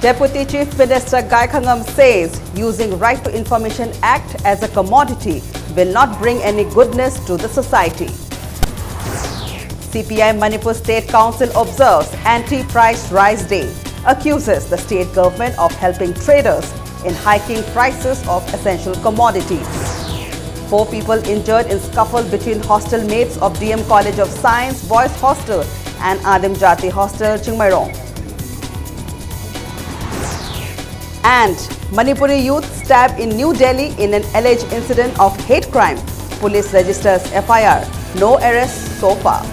Deputy Chief Minister Gai Khangam says using Right to Information Act as a commodity will not bring any goodness to the society. CPI Manipur State Council observes Anti-Price Rise Day, accuses the state government of helping traders in hiking prices of essential commodities. 4 people injured in scuffle between hostel mates of DM College of Science Boys Hostel and Adim Jati Hostel, Chingmairong. And Manipuri youth stabbed in New Delhi in an alleged incident of hate crime. Police registers FIR. No arrests so far.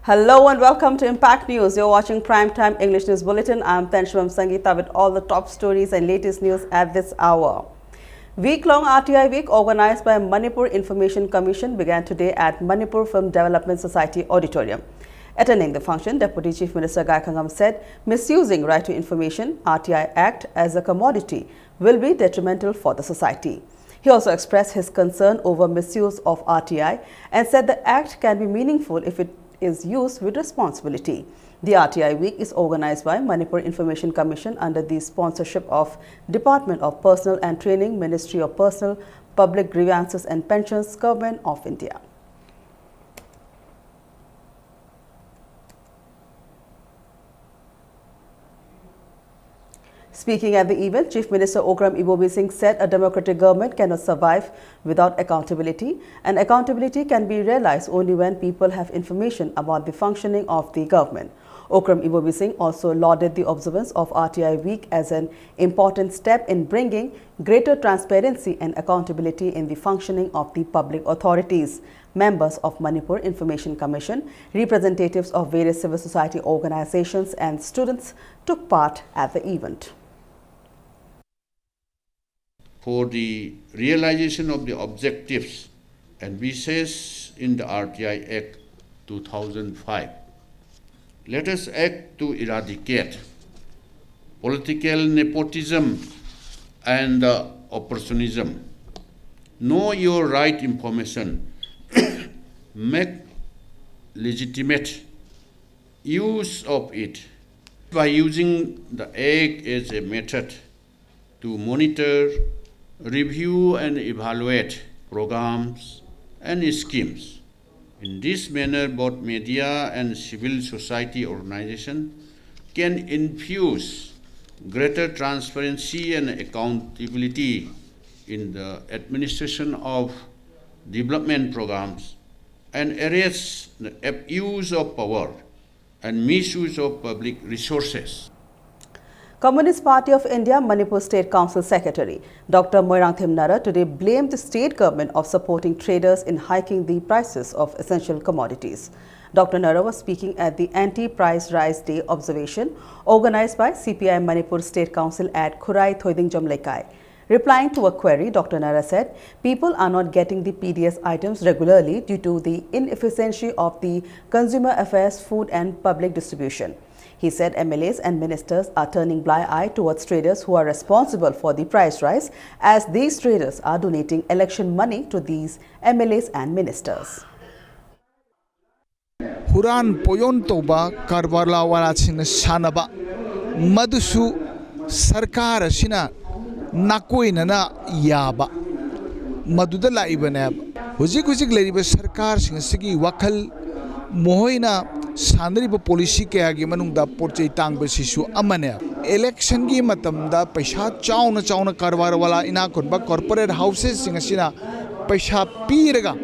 Hello and welcome to Impact News. You're watching Primetime English News Bulletin. I'm Tenshwam Sangeeta with all the top stories and latest news at this hour. Week-long RTI Week organized by Manipur Information Commission began today at Manipur Film Development Society Auditorium. Attending the function, Deputy Chief Minister Gai Khangam said misusing Right to Information RTI Act as a commodity will be detrimental for the society. He also expressed his concern over misuse of RTI and said the act can be meaningful if it is used with responsibility. The RTI Week is organized by Manipur Information Commission under the sponsorship of Department of Personnel and Training, Ministry of Personnel, Public Grievances and Pensions, Government of India. Speaking at the event, Chief Minister Okram Ibobi Singh said a democratic government cannot survive without accountability, and accountability can be realized only when people have information about the functioning of the government. Okram Ibobi Singh also lauded the observance of RTI Week as an important step in bringing greater transparency and accountability in the functioning of the public authorities. Members of Manipur Information Commission, representatives of various civil society organizations and students took part at the event. For the realization of the objectives and wishes in the RTI Act 2005, let us act to eradicate political nepotism and opportunism. Know your right information. Make legitimate use of it by using the Act as a method to monitor, review and evaluate programs and schemes. In this manner, both media and civil society organizations can infuse greater transparency and accountability in the administration of development programs and arrest the abuse of power and misuse of public resources. Communist Party of India Manipur State Council Secretary Dr. Moirangthim Nara today blamed the state government of supporting traders in hiking the prices of essential commodities. Dr. Nara was speaking at the Anti-Price Rise Day observation organized by CPI Manipur State Council at Khurai Thoiding Jamlaikai. Replying to a query, Dr. Nara said people are not getting the PDS items regularly due to the inefficiency of the Consumer Affairs, Food and Public Distribution. He said MLAs and ministers are turning blind eye towards traders who are responsible for the price rise, as these traders are donating election money to these MLAs and ministers. Huran Poyon Toba Karbarla Warachin Sanaba Madusu Sarkar Sina Nakoinana Yaba Madudala Ibanab Huzik Lady Sarkar Singasi Wakal Mohoina Sandriba policy kaya manungda porchay tangba sisu amane election gi matamda paisa chauna karwar wala ina khutba corporate houses singasina paisa piraga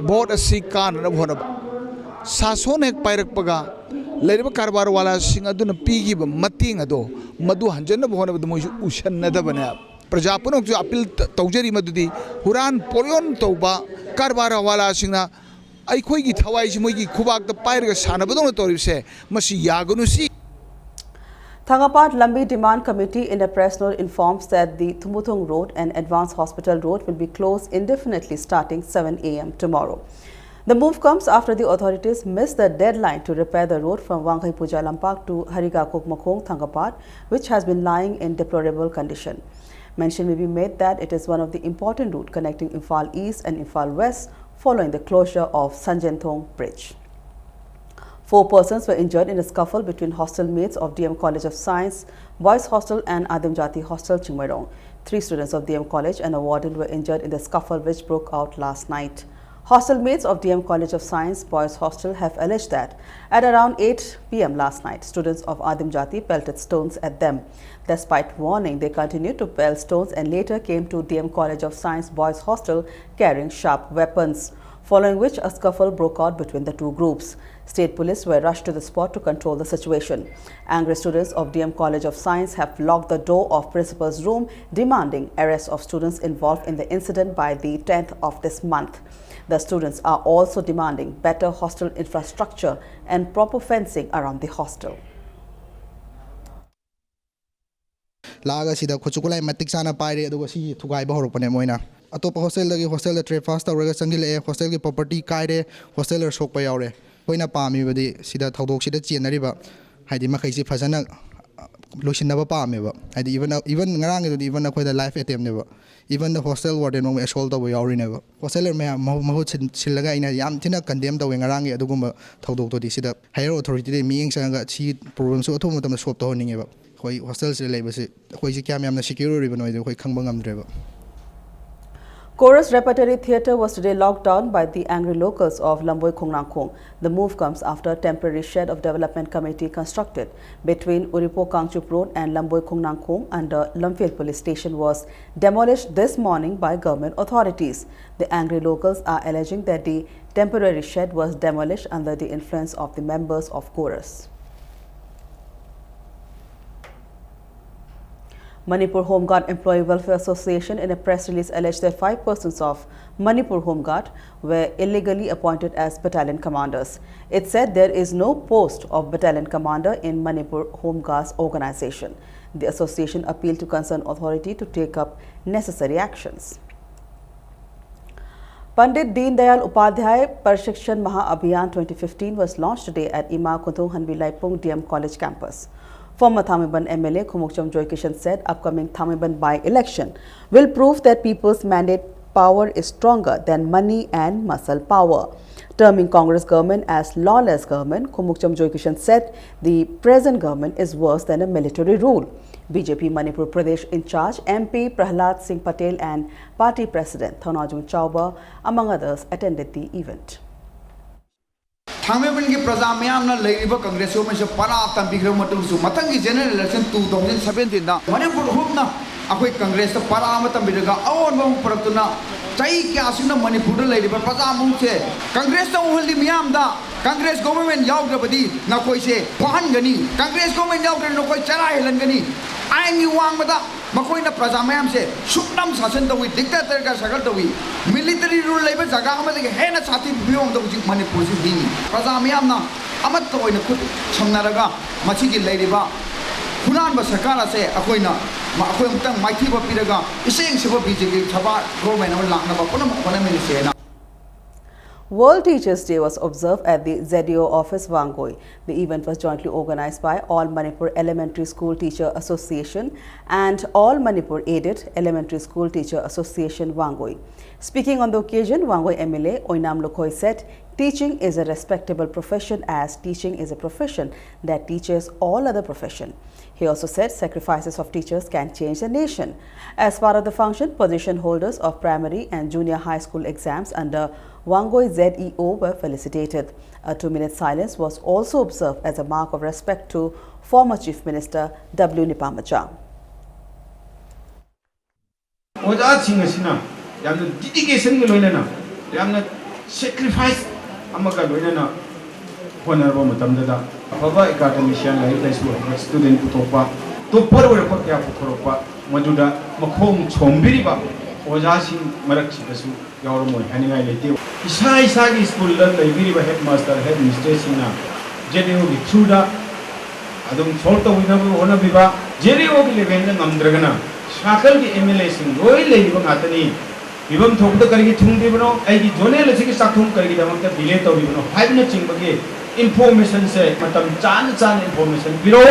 vote asi kan na bhonaba sason ek pairak paga leriba karwar wala sing aduna pigi ba mating ado madu hanjana bhonaba mo ushan na da bana prajapanok jo appeal tawjari madudi huran polyon tawba karwar wala singna Thangapad Lambi Demand Committee in a press note informs that the Thumuthung Road and Advanced Hospital Road will be closed indefinitely starting 7 a.m. tomorrow. The move comes after the authorities missed the deadline to repair the road from Wanghai Puja Lampak to Harigakuk Makong Thangapad, which has been lying in deplorable condition. Mention may be made that it is one of the important routes connecting Imphal East and Imphal West following the closure of Sanjenthong Bridge. 4 persons were injured in a scuffle between hostel mates of DM College of Science Boys Hostel and Adim Jati Hostel, Chingmairong. 3 students of DM College and a warden were injured in the scuffle which broke out last night. Hostel mates of DM College of Science Boys Hostel have alleged that at around 8 p.m. last night, students of Adim Jati pelted stones at them. Despite warning, they continued to pelt stones and later came to DM College of Science Boys Hostel carrying sharp weapons, following which a scuffle broke out between the two groups. State police were rushed to the spot to control the situation. Angry students of DM College of Science have locked the door of principal's room, demanding arrest of students involved in the incident by the 10th of this month. The students are also demanding better hostel infrastructure and proper fencing around the hostel. Laga sida khochukulai matik sana paire aduga si thugai ba horokpane moina atopa hostel dagi hostel da trade fast tawraga changile hostel gi property kaire hostel er sokpa yaure hoina pami badi sida thodok sida chenariba haidi makai si phajana losinaba pame ba haidi even ngarang gi even akhoi da life attempt ne ba even the hostel warden mo assault taw yauri ne ba hosteler me mahut silaga ina yam thina condemn taw ngarang gi aduguma thodok to di sida higher authority de mi sanga si problem so athum tam solve to honinge ba hoi hostel se leibase hoi si kyam yamna security banoi de hoi khangba ngamdreba. Chorus Repertory Theatre was today locked down by the angry locals of Lamboi Khongnangkhong. The move comes after a temporary shed of development committee constructed between Uripo Kangchup Road and Lamboi Khongnangkhong under Lumfield Police Station was demolished this morning by government authorities. The angry locals are alleging that the temporary shed was demolished under the influence of the members of Chorus. Manipur Home Guard Employee Welfare Association in a press release alleged that 5 persons of Manipur Home Guard were illegally appointed as battalion commanders. It said there is no post of battalion commander in Manipur Home Guard's organization. The association appealed to concerned authority to take up necessary actions. Pandit Deen Dayal Upadhyay Pershikshan Maha Abhiyan 2015 was launched today at Ima Kunthung Hanbilaipung DM College campus. Former Thamiband MLA Khumukcham Joykishan said upcoming Thamiband by-election will prove that people's mandate power is stronger than money and muscle power. Terming Congress government as lawless government, Khumukcham Joykishan said the present government is worse than a military rule. BJP Manipur Pradesh in charge MP Prahlad Singh Patel and party president Thanajung Chauba, among others, attended the event. Thamiband ki praja mayamna leiba congress yo se para tambigram matung su matang ki general election 2017 da Manipur humna akoi congress ta para matambiraga awon bang paratuna chai kya sina Manipur da leiba praja mung se congress ta uhli mayam da congress government yaugabadi na koi se pahan gani congress government yaugre no koi chara helan gani ai wang mada makoi na praja mayam se suknam sasan tawi dictator ka sagal tawi military rule leiba jaga ma de hena sati biom da ujik Manipur si dini praja mayam na amat to oina khut samnaraga machi gi leiba hunan ba sarkar ase akoi na ma akoi mtang maithi ba piraga iseng se ba BJP thaba government on lakna ba punam economy se na. World Teachers' Day was observed at the ZDO office, Wangoi. The event was jointly organized by All Manipur Elementary School Teacher Association and All Manipur Aided Elementary School Teacher Association, Wangoi. Speaking on the occasion, Wangoi MLA Oinam Lokoi said, teaching is a respectable profession as teaching is a profession that teaches all other profession. He also said sacrifices of teachers can change the nation. As part of the function, position holders of primary and junior high school exams under Wangoi ZEO were felicitated. A 2-minute silence was also observed as a mark of respect to former Chief Minister W. Nipamacha. Dedication sacrifice honorable matamda baba academician like student putopa to forward ko kya puthoropa maduda makhom chombiriba oja sing marak sidasu yaur moi haningai lete isa gi school la laibiriba headmaster headmistress na JDO gi thuda adum solta wina hona biba JDO gi level na namdragana sakal gi MLA sing roi leiba ngatani ibam thokda kargi thungdi bano ai gi zonel lesi sakhum kargi damakta delay tawri bano 5 na chingbagi information se matam chan information biro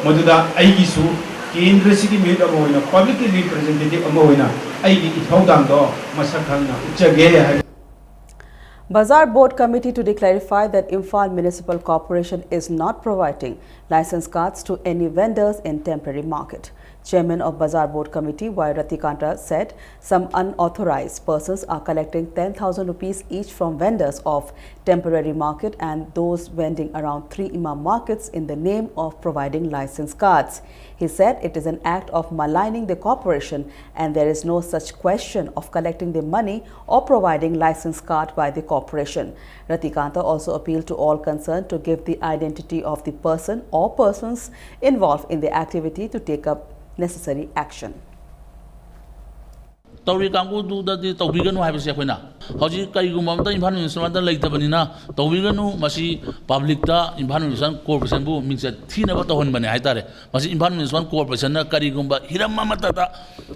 maduda ai gi su kendra sigi meda moina public representative amoina ai gi ithaudang do masakhangna uchage. Bazaar Board Committee today clarified that Imphal Municipal Corporation is not providing license cards to any vendors in temporary market. Chairman of Bazaar Board Committee, Y. Ratikanta, said some unauthorized persons are collecting 10,000 rupees each from vendors of temporary market and those vending around 3 imam markets in the name of providing license cards. He said it is an act of maligning the corporation and there is no such question of collecting the money or providing license card by the corporation. Ratikanta also appealed to all concerned to give the identity of the person or persons involved in the activity to take up necessary action. Tauri kangku tu tadi taubiganu hai besi akoina. Haji kai gumam ta Imphal Municipal ta laita bani na taubiganu masi public ta Imphal Municipal Corporation bu mingse thina ba tahon bani hai tare. Masi Imphal Municipal Corporation na kari gumba hiram mata ta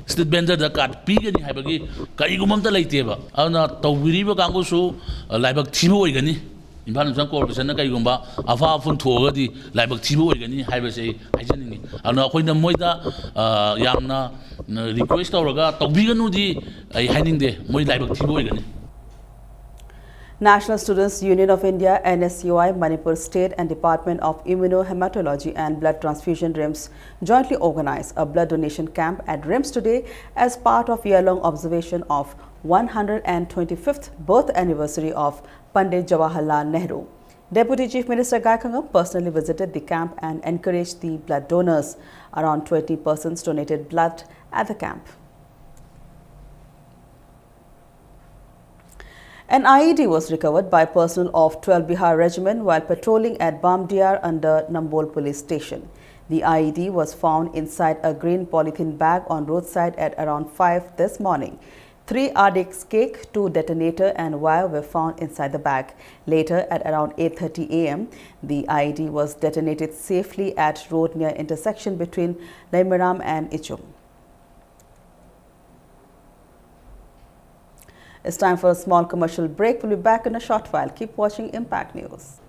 state vendor da card pigani hai bagi kari gumam ta laite ba. Ana taubiri ba kangku su laibak thibo oigani. Imphal Municipal Corporation na kaigumba afa afun thogadi laibak thibo oigani haibase haijaningi ana khoina moida yamna request tawraga tawbiganu di ai hainingde moi laibak thibo oigani. National Students Union of India, NSUI, Manipur State and Department of Immunohematology and Blood Transfusion RIMS jointly organized a blood donation camp at RIMS today as part of year-long observation of 125th birth anniversary of Pandit Jawaharlal Nehru. Deputy Chief Minister Gaikangam personally visited the camp and encouraged the blood donors. Around 20 persons donated blood at the camp. An IED was recovered by personnel of 12 Bihar Regiment while patrolling at Bamdiar under Nambol Police Station. The IED was found inside a green polythene bag on roadside at around 5 this morning. 3 RDX cake, 2 detonator and wire were found inside the bag. Later at around 8:30 am, the IED was detonated safely at road near intersection between Laimaram and Ichum. It's time for a small commercial break. We'll be back in a short while. Keep watching Impact News.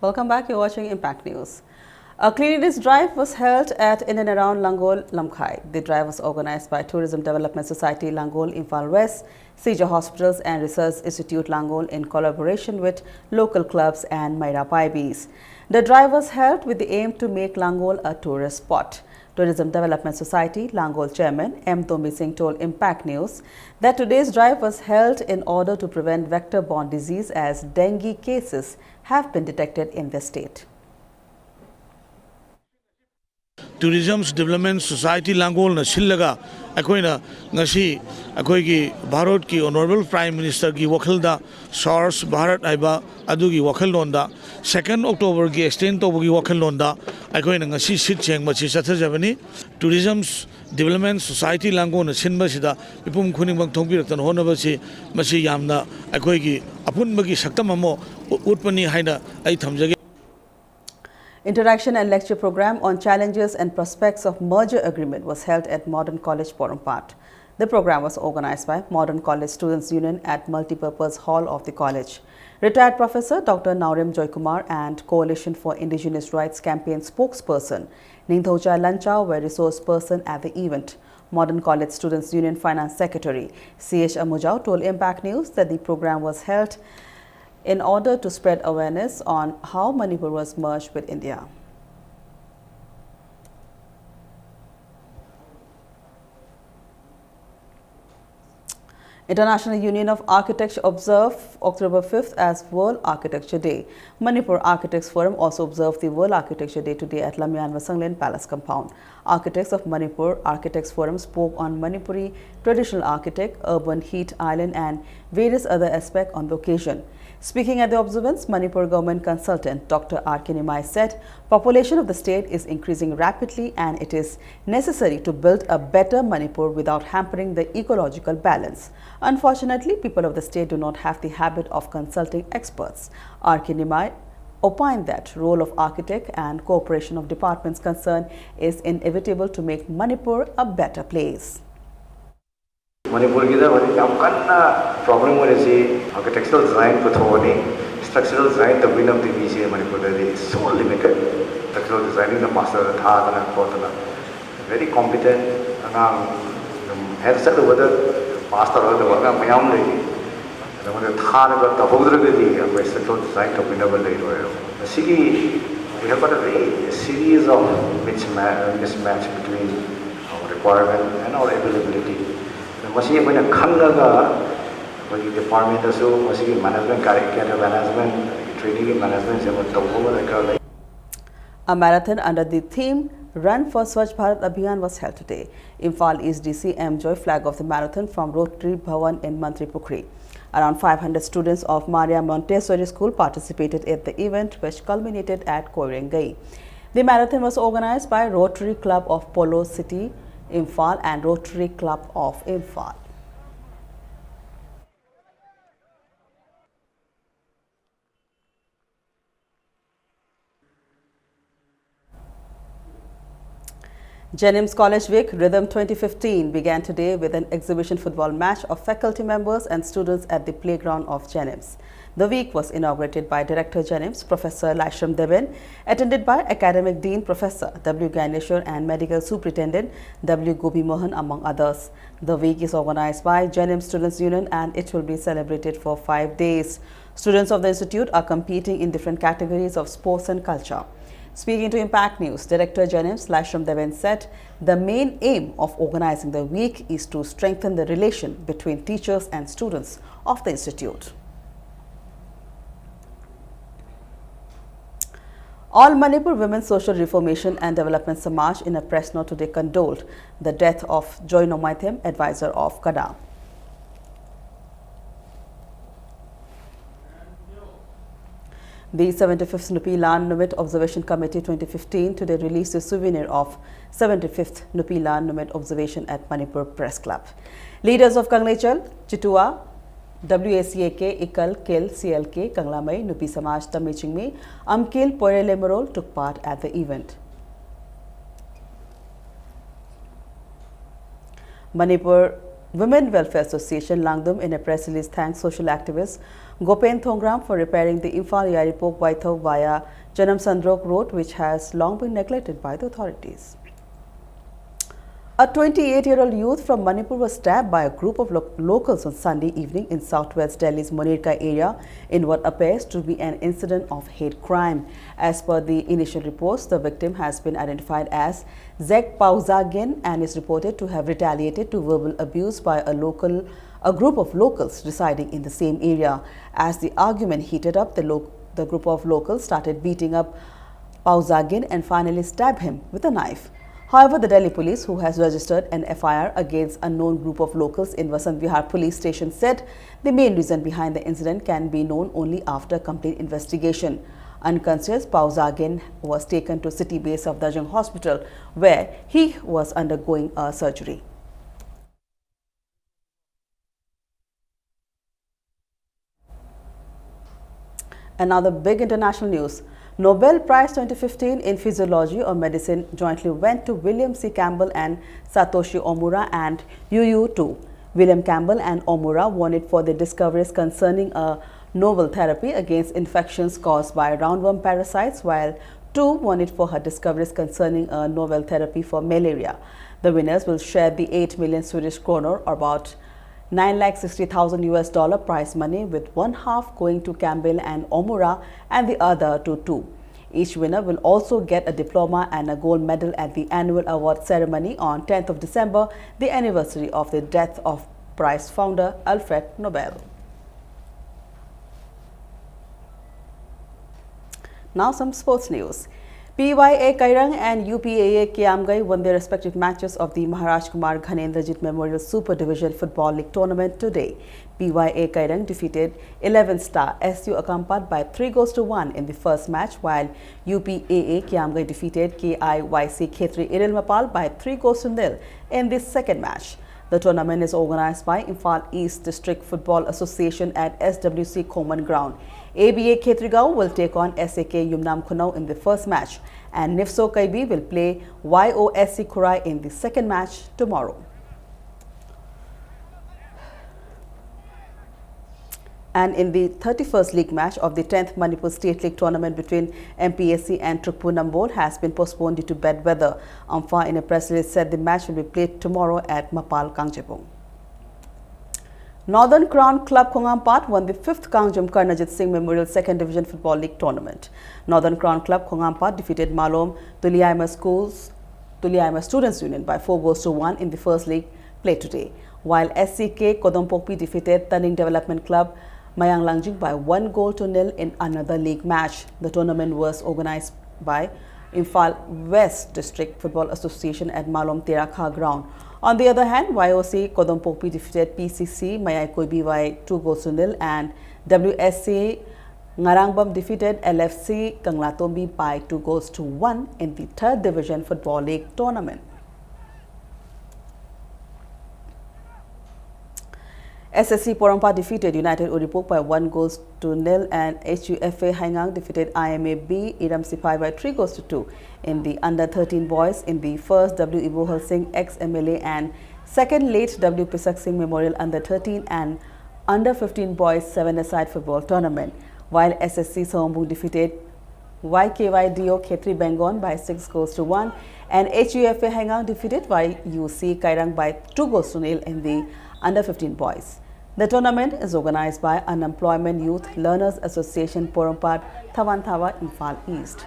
Welcome back. You're watching Impact News. A cleanliness drive was held at in and around Langol, Lamkhai. The drive was organized by Tourism Development Society Langol, Imphal West, Seja Hospitals and Research Institute Langol in collaboration with local clubs and Maira Paibis. The drive was held with the aim to make Langol a tourist spot. Tourism Development Society Langol Chairman M. Tombi Singh told Impact News that today's drive was held in order to prevent vector-borne disease as dengue cases have been detected in the state. Tourism Development Society Langol na sillaga akoina ngasi akoigi Bharat ki Honorable Prime Minister ki wakilda SARS Bharat aiba adugi wakilonda 2nd October ki extend tobugi wakilonda akoina ngasi sit chengba chi sathajabani Tourism Development Society Langol na sinba sida ipum khuning bang thongbiraktan honaba si masi yamna akoigi apunbagi saktam amo utpani haina ai thamjage. Interaction and lecture program on challenges and prospects of merger agreement was held at Modern College Porumpat. The program was organized by Modern College Students Union at Multipurpose Hall of the college. Retired Professor Dr. Naurim Joykumar and Coalition for Indigenous Rights Campaign spokesperson Ningthoja Lanchao were resource person at the event. Modern College Students Union Finance Secretary C.H. Amujao told Impact News that the program was held in order to spread awareness on how Manipur was merged with India. International Union of Architects observed October 5th as World Architecture Day. Manipur Architects Forum also observed the World Architecture Day today at Lamyan Vasanglen Palace Compound. Architects of Manipur Architects Forum spoke on Manipuri traditional architect, urban heat island and various other aspects on the occasion. Speaking at the observance, Manipur government consultant Dr. R. Kinimai said population of the state is increasing rapidly and it is necessary to build a better Manipur without hampering the ecological balance. Unfortunately, people of the state do not have the habit of consulting experts. R. Kinimai opined that role of architect and cooperation of departments concerned is inevitable to make Manipur a better place. Manipur ki da wani kam kanna problem ho rahi architectural design pathoni structural design the win of the VC Manipur is so limited. Structural designing the master tha na kotana very competent angang has said whether master or the work mayam legi ꯅꯉꯣꯟꯗ ꯊꯥꯔꯒ ꯇꯧꯍꯧꯗ꯭ꯔꯒꯗꯤ ꯑꯩꯈꯣꯏ ꯁꯦꯛꯇꯣꯔ design ꯇꯧꯕꯤꯅꯕ ꯂꯩꯔꯣꯏꯕ ꯃꯁꯤꯒꯤ we have got a very series of mismatch between our requirement and our availability. मसी अखोइना खंगगा अखोइगी डिपार्टमेंटसु मसीगी management career management training management से तौबो दरकार लई. A marathon under the theme Run for Swachh Bharat Abhiyan was held today. Imphal East DC M. Joy flag off the marathon from Rotary Bhavan in Mantri Pukri. Around 500 students of Maria Montessori School participated at the event, which culminated at Koirengai. The marathon was organized by Rotary Club of Polo City, Imphal and Rotary Club of Imphal. Jennings College Week Rhythm 2015 began today with an exhibition football match of faculty members and students at the playground of Jennings. The week was inaugurated by Director Jennings, Professor Laishram Deben, attended by Academic Dean Professor W. Gaineshwar and Medical Superintendent W. Gopi Mohan, among others. The week is organized by Jennings Students Union and it will be celebrated for 5 days. Students of the institute are competing in different categories of sports and culture. Speaking to Impact News, Director Jennings Laishram Deven said the main aim of organizing the week is to strengthen the relation between teachers and students of the institute. All Manipur Women's Social Reformation and Development Samaj in a press note today condoled the death of Joy Nomaithem, advisor of KADA. The 75th Nupi Lan Numit Observation Committee 2015 today released a souvenir of 75th Nupi Lan Numit Observation at Manipur Press Club. Leaders of Kanglechal, Chitua, WACAK, Ikal, Kil, CLK, Kanglamai, Nupi Samaj, Tamichingmi, Amkil, Poirelemorol took part at the event. Manipur Women Welfare Association Langdum in a press release thanks social activist Gopen Thongram for repairing the Imphal Yaripok Waithau via Janam Sandrok Road, which has long been neglected by the authorities. A 28-year-old youth from Manipur was stabbed by a group of locals on Sunday evening in southwest Delhi's Monirka area in what appears to be an incident of hate crime. As per the initial reports, the victim has been identified as Zek Pauzagin and is reported to have retaliated to verbal abuse by a group of locals residing in the same area. As the argument heated up, the group of locals started beating up Pauzagin and finally stabbed him with a knife. However, the Delhi police, who has registered an FIR against a known group of locals in Vasant Vihar police station, said the main reason behind the incident can be known only after complete investigation. Unconscious, Pauzagin was taken to city base of Dajang Hospital, where he was undergoing a surgery. Another big international news. Nobel Prize 2015 in Physiology or Medicine jointly went to William C. Campbell and Satoshi Omura and Yu Tu. William Campbell and Omura won it for their discoveries concerning a novel therapy against infections caused by roundworm parasites, while Tu won it for her discoveries concerning a novel therapy for malaria. The winners will share the 8 million Swedish kronor, or about $960,000 prize money, with one half going to Campbell and Omura and the other to Tu. Each winner will also get a diploma and a gold medal at the annual award ceremony on 10th of December, the anniversary of the death of prize founder Alfred Nobel. Now some sports news. PYA Kairang and UPAA Kiamgai won their respective matches of the Maharaj Kumar Ghanendrajit Memorial Super Division Football League Tournament today. PYA Kairang defeated 11th Star SU Akampat by 3-1 in the first match, while UPAA Kiamgai defeated KIYC Khetri Irilmapal by 3-0 in the second match. The tournament is organized by Imphal East District Football Association at SWC Common Ground. ABA Khetrigao will take on SAK Yumnam Khunau in the first match, and Nifso Kaibi will play YOSC Kurai in the second match tomorrow. And in the 31st league match of the 10th Manipur State League tournament between MPSC and Trukpu Nambol has been postponed due to bad weather. Ampha in a press release said the match will be played tomorrow at Mapal Kangjepong. Northern Crown Club Khongampat won the 5th Kangjum Karnajit Singh Memorial 2nd Division Football League Tournament. Northern Crown Club Khongampat defeated Malom Tuliaima Students Union by 4-1 in the first league play today, while SCK Kodompokpi defeated Taning Development Club Mayang Langjing by 1-0 in another league match. The tournament was organized by Imphal West District Football Association at Malom Terakha ground. On the other hand, YOC Kodompokpi defeated PCC Mayai Koibi by 2-0 and WSC Ngarangbam defeated LFC Kanglatombi by 2-1 in the 3rd Division Football League tournament. SSC Porompa defeated United Uripok by 1-0 and HUFA Haingang defeated IMAB Iram Sipai by 3-2 in the under-13 boys in the first W. Ibohal Singh ex-MLA and second late W. Pisak Singh Memorial under-13 and under-15 boys 7-a-side football tournament, while SSC Sombung defeated YKYDO Khetri Bengon by 6-1 and HUFA Haingang defeated YUC Kairang by 2-0 in the under-15 boys. The tournament is organized by Unemployment Youth Learners Association Porompat, Thawantawa, Imphal East.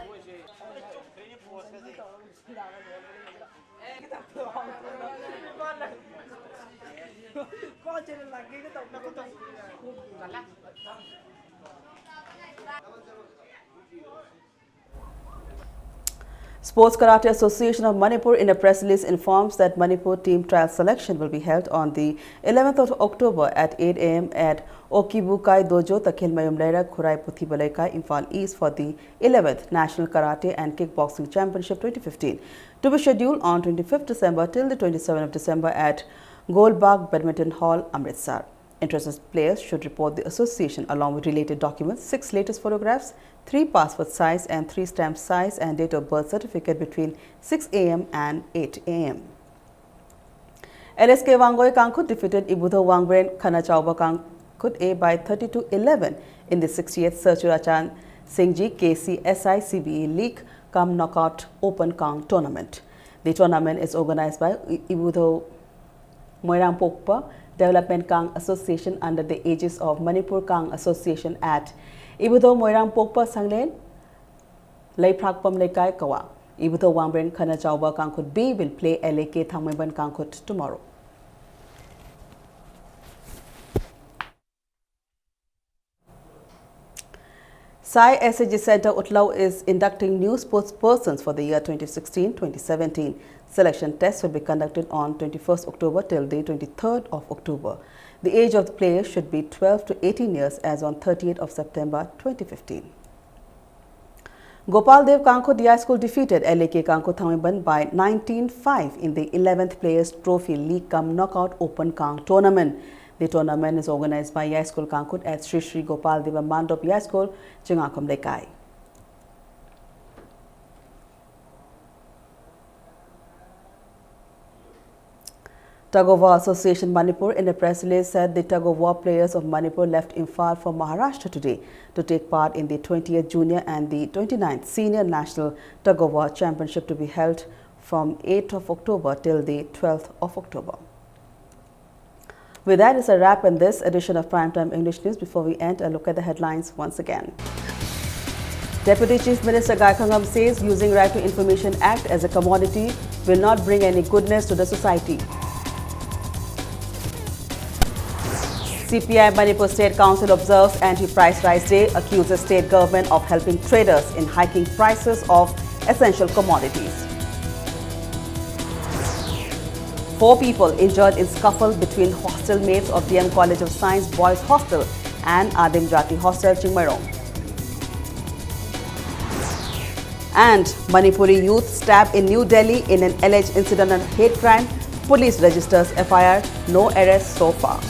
Sports Karate Association of Manipur in a press release informs that Manipur team trial selection will be held on the 11th of October at 8 a.m. at Okibukai Dojo, Takhil Mayum Laira, Khurai Puthibalekai, Imphal East for the 11th National Karate and Kickboxing Championship 2015, to be scheduled on 25th December till the 27th of December at Golbagh Badminton Hall, Amritsar. Interested players should report the association along with related documents, 6 latest photographs, 3 passport size and 3 stamp size and date of birth certificate between 6 a.m. and 8 a.m. LSK Wangoi Kangkut defeated Ibudha Wangbren Khana Chauba Kangkut A by 30-11 in the 60th Sarchurachan Singhji KCSI CBE League Cum Knockout Open Kang tournament. The tournament is organized by Ibudha Moirang Pokpa Development Kang Association under the aegis of Manipur Kang Association at Ibudha Moirang Pokpa Sanglen, Laiprakpam Lekai Kawa. Ibudha Wangbren Khana Chauba Kangkut B will play LAK Thangmaiban Kangkut tomorrow. Sai SAG Center Utlau is inducting new sports persons for the year 2016-2017. Selection tests will be conducted on 21st October till the 23rd of October. The age of the players should be 12 to 18 years as on 30th of September 2015. Gopal Dev Kangkut DI School defeated LAK Kangkut Thangmaiban by 19-5 in the 11th Players Trophy League Cum Knockout Open Kang tournament. The tournament is organized by Yai School Kangkut at Sri Sri Gopal Deva Mandop Yai School, Chingakam Lekai. Tug of War Association Manipur in a press release said the tug of war players of Manipur left Imphal for Maharashtra today to take part in the 20th Junior and the 29th Senior National Tug of War Championship to be held from 8th of October till the 12th of October. With that, it's a wrap in this edition of Primetime English News. Before we end, a look at the headlines once again. Deputy Chief Minister Gai Khangam says using Right to Information Act as a commodity will not bring any goodness to the society. CPI Manipur State Council observes Anti-Price Rise Day, accuses state government of helping traders in hiking prices of essential commodities. 4 people injured in scuffle between hostel mates of DM College of Science Boys Hostel and Adim Jati Hostel, Chingmarong. And Manipuri youth stabbed in New Delhi in an alleged incident of hate crime. Police registers FIR, no arrests so far.